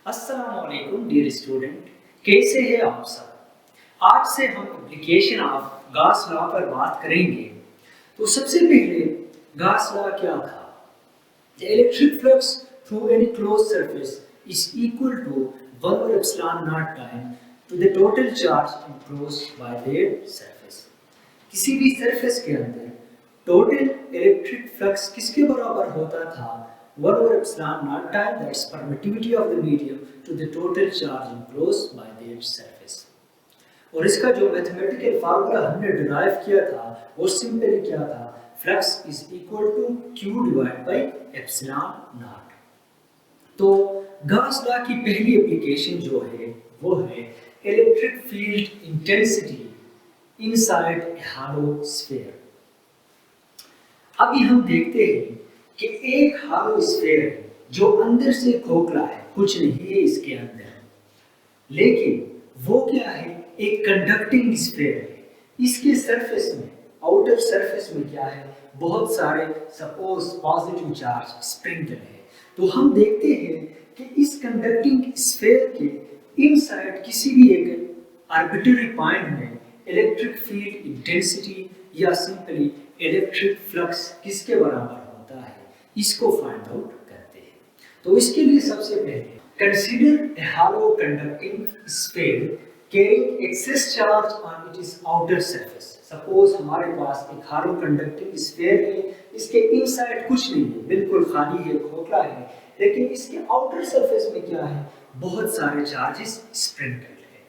अस्सलामुअलैकुम dear student, कैसे हैं आप सब। आज से हम एप्लीकेशन ऑफ गॉस लॉ पर बात करेंगे। तो सबसे पहले गॉस लॉ क्या था। The electric flux through any close surface is equal to 1 over epsilon naught time to the total charge enclosed by that surface. किसी भी सरफेस के अंदर टोटल इलेक्ट्रिक फ्लक्स किसके बराबर होता था, 1 over epsilon naught time, that's permittivity of the medium, to the total charge enclosed by that surface। और इसका जो मैथमेटिकल फार्मूला हमने डिराइव किया था वो सिंपली क्या था, flux is equal to q divide by epsilon naught. तो गॉस लॉ की पहली एप्लीकेशन जो है वो है electric field intensity inside a hollow sphere. अभी हम देखते हैं कि एक हॉलो स्फीयर है जो अंदर से खोखला है, कुछ नहीं है इसके अंदर, लेकिन वो क्या है, एक कंडक्टिंग स्फीयर है। इसके सरफेस में, आउटर सरफेस में क्या है, बहुत सारे सपोज पॉजिटिव चार्ज स्प्रिंकल है। तो हम देखते हैं कि इस कंडक्टिंग स्फीयर के इनसाइड किसी भी एक आर्बिट्ररी पॉइंट में इलेक्ट्रिक फील्ड इंटेंसिटी या सिंपली इलेक्ट्रिक फ्लक्स किसके बराबर होता है, इसको फाइंड आउट करते हैं। तो इसके लिए सबसे पहले consider a hollow conducting sphere carrying excess charge on it is outer surface. Suppose हमारे पास एक हॉलो कंडक्टिंग स्फीयर है, इसके इनसाइड कुछ नहीं है, बिल्कुल खाली है, खोखला है, लेकिन इसके आउटर सरफेस में क्या है, बहुत सारे चार्जेस स्प्रिंकल्ड है।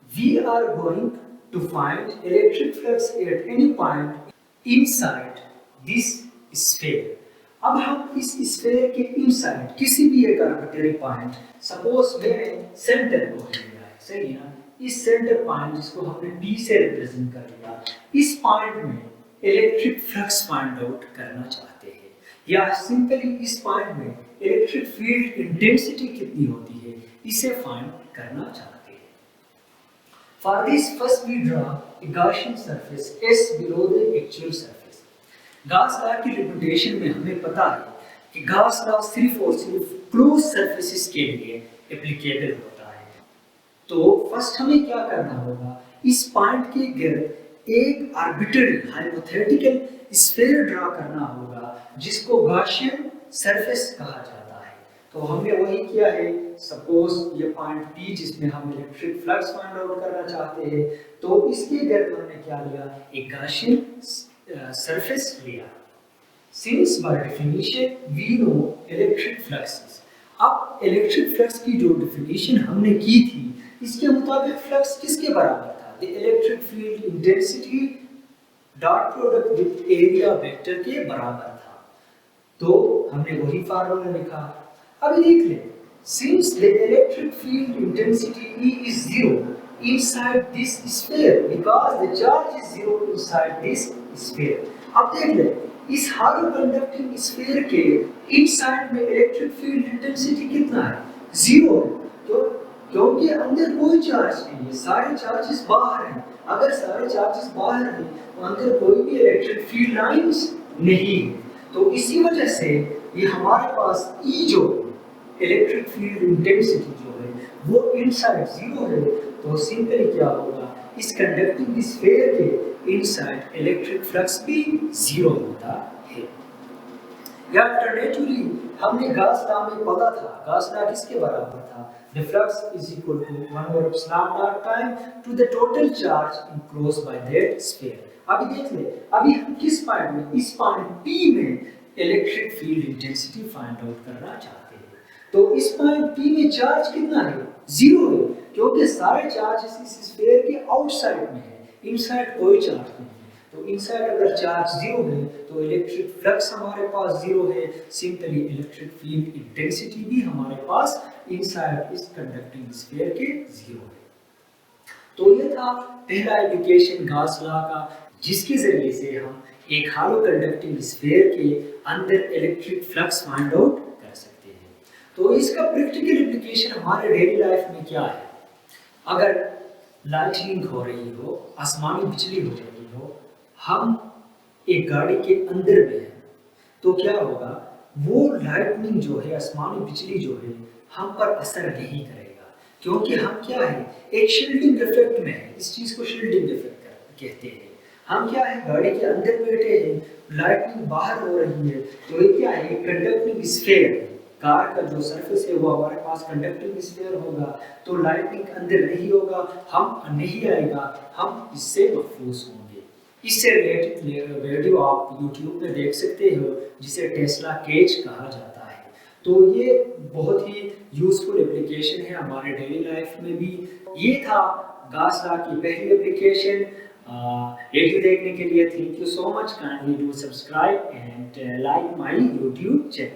We are going to find electric flux at any point inside this sphere. अब हम इस स्फीयर के इनसाइड किसी भी एक आर्बिट्ररी पॉइंट, सपोज मैंने सेंटर को लिया है, सही है ना, इस सेंटर पॉइंट जिसको हमने P से रिप्रेजेंट कर लिया, इस पॉइंट में इलेक्ट्रिक फ्लक्स फाइंड आउट करना चाहते हैं, या सिंपली इस पॉइंट में इलेक्ट्रिक फील्ड इंटेंसिटी कितनी होती है, इसे फाइंड करना चाहते हैं। For this, first we draw a Gaussian surface S below the actual surface। Gauss law की रिप्रेजेंटेशन में हमें पता है कि गॉस लॉ सिर्फ और सिर्फ क्लोज सरफेसेस के लिए एप्लीकेबल होता है। तो फर्स्ट हमें क्या करना होगा, इस पॉइंट के गिर्द एक आर्बिट्ररी हाइपोथेटिकल स्फीयर ड्रा करना होगा जिसको गॉसियन सरफेस कहा जाता है। तो हमने वही किया है। सपोज ये पॉइंट P जिसमें हम इलेक्ट्रिक फ्लक्स फाइंड आउट करना चाहते हैं, तो इसके गिर्द हमने क्या लिया, एक गॉसियन सरफेस लिया। Since by definition we know electric flux. अब इलेक्ट्रिक फ्लक्स की जो डेफिनेशन हमने की थी, इसके मुताबिक फ्लक्स किसके बराबर था, the electric field intensity dot product with area vector के बराबर था। तो हमने वही फार्मूला लिखा। अभी देख ले, since the electric field intensity E is zero inside this sphere because the charge is zero inside this sphere। अब देख ले, इस hollow conducting sphere के inside में electric field intensity कितना है, zero है। तो क्योंकि अंदर कोई चार्ज नहीं है, सारे चार्जेस बाहर हैं। अगर सारे चार्जेस बाहर हैं तो अंदर कोई भी इलेक्ट्रिक फील्ड लाइंस नहीं है। तो इसी वजह से ये हमारे पास E जो इलेक्ट्रिक फील्ड इंटेंसिटी जो है वो इनसाइड जीरो है। तो सिंपली क्या होगा, इस कंडक्टिंग स्फीयर के इनसाइड इलेक्ट्रिक फ्लक्स भी जीरो होता है। या अल्टरनेटिवली हमने गॉस लॉ में पढ़ा था, गॉस लॉ किसके बराबर था, the flux is equal to 1 over epsilon naught time to the total charge enclosed by that sphere। अभी देख ले, अभी हम किस पॉइंट में, इस पॉइंट P में electric field intensity find out करना चाहते हैं। तो इस पॉइंट P में चार्ज कितना है, जीरो है, क्योंकि सारे चार्जेस इस स्फीयर के आउटसाइड में है, इनसाइड कोई चार्ज नहीं है। तो इनसाइड अगर चार्ज जीरो है तो इलेक्ट्रिक फ्लक्स हमारे पास जीरो है, सिंपली इलेक्ट्रिक फील्ड इंटेंसिटी भी हमारे पास इनसाइड इस कंडक्टिंग स्फीयर के जीरो है। तो ये था पहला एप्लीकेशन गॉस लॉ का, जिसके जरिए से हम एक हॉलो कंडक्टिंग स्फीयर के अंदर इलेक्ट्रिक फ्लक्स फाइंड आउट कर सकते हैं। तो इसका प्रैक्टिकल एप्लीकेशन हमारे डेली लाइफ में क्या है, अगर लाइटनिंग हो रही हो, आसमानी बिजली हो रही हो, हम एक गाड़ी के अंदर में हैं, तो क्या होगा, वो लाइटनिंग जो है, आसमानी बिजली जो है, हम पर असर नहीं करेगा, क्योंकि हम क्या है, एक शील्डिंग इफेक्ट में है। इस चीज को शील्डिंग इफेक्ट कहते हैं। हम क्या है, गाड़ी के अंदर बैठे हैं, लाइटनिंग बाहर हो रही है, तो ये क्या है, कंडक्टिंग स्फीयर, कार का जो सरफेस है वो हमारे पास कंडक्टिंग स्फीयर होगा, तो लाइटनिंग अंदर नहीं होगा, हम नहीं आएगा, हम इससे महफूज होंगे। इससे रिलेटेड वीडियो आप यूट्यूब पे देख सकते हो, जिसे टेस्ला केज कहा जाता है। तो ये बहुत ही यूजफुल एप्लीकेशन है हमारे डेली लाइफ में भी। ये था गास लॉ की पहली एप्लीकेशन। वीडियो देखने के लिए thank you so much. Kindly do subscribe and like my YouTube channel.